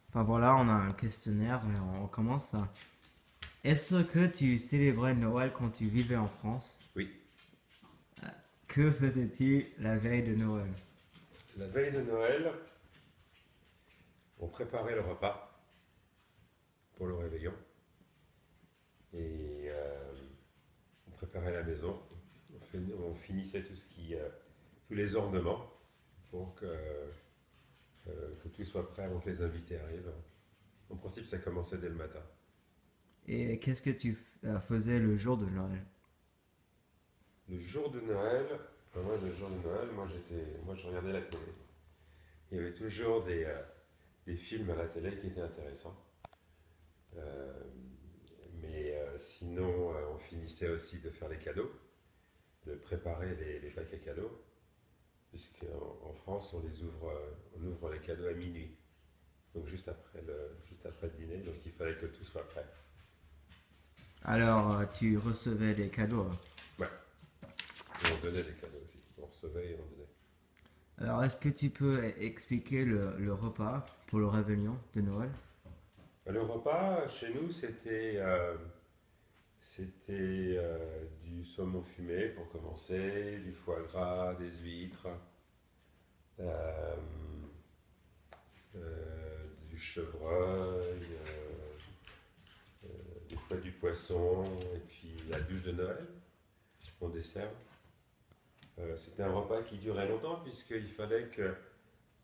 Enfin voilà, on a un questionnaire et on commence. Est-ce que tu célébrais Noël quand tu vivais en France? Oui, Que faisais-tu la veille de Noël? la veille de Noël, on préparait le repas pour le réveillon et on préparait la maison. On finissait tous les ornements pour que tout soit prêt avant que les invités arrivent. En principe, ça commençait dès le matin. Et qu'est-ce que tu faisais le jour de Noël? Le jour de Noël, le jour de Noël, moi je regardais la télé. Il y avait toujours des films à la télé qui étaient intéressants. Euh, mais sinon, on finissait aussi de faire les cadeaux, de préparer les paquets cadeaux, puisqu'en France, on ouvre les cadeaux à minuit, donc juste après le dîner, donc il fallait que tout soit prêt. Alors, tu recevais des cadeaux. Ouais, et on donnait des cadeaux aussi, on recevait et on donnait. Alors, est-ce que tu peux expliquer le repas pour le réveillon de Noël? Le repas, chez nous, c'était du saumon fumé pour commencer, du foie gras, des huîtres, euh, du chevreuil, des fois du poisson, et puis la bûche de Noël en dessert. C'était un repas qui durait longtemps puisqu'il fallait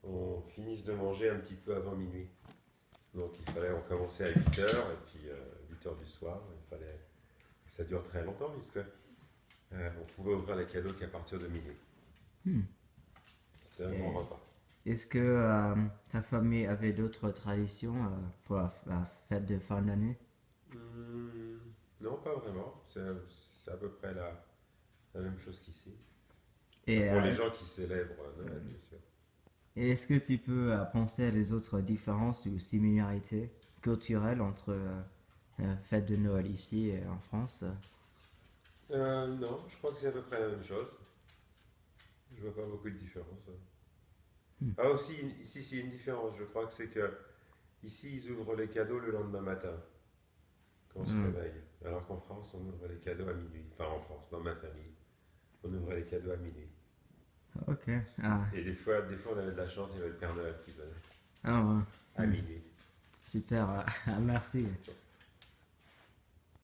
qu'on finisse de manger un petit peu avant minuit. Donc on commençait à 8 heures et puis 8 heures du soir, il fallait que ça dure très longtemps puisque on pouvait ouvrir les cadeaux qu'à partir de minuit. Hmm. C'était un grand Et repas. est-ce que ta famille avait d'autres traditions pour la fête de fin d'année? Hmm, non, pas vraiment. C'est à peu près la même chose qu'ici. Enfin, Et, pour les gens qui célèbrent Noël, bien sûr. et est-ce que tu peux penser à des autres différences ou similarités culturelles entre la fête de Noël ici et en France? Non, je crois que c'est à peu près la même chose. Je vois pas beaucoup de différence. Hmm. Ah aussi, ici, c'est une différence. Je crois que c'est que ici, ils ouvrent les cadeaux le lendemain matin, quand on se Hmm. réveille. Alors qu'en France, on ouvre les cadeaux à minuit. Enfin, en France, dans ma famille, on ouvrait les cadeaux à minuit. Ok. Ah, Et des fois, on avait de la chance, il y avait le Père Noël qui venait ah, ouais. à Hmm. minuit. Super. Merci.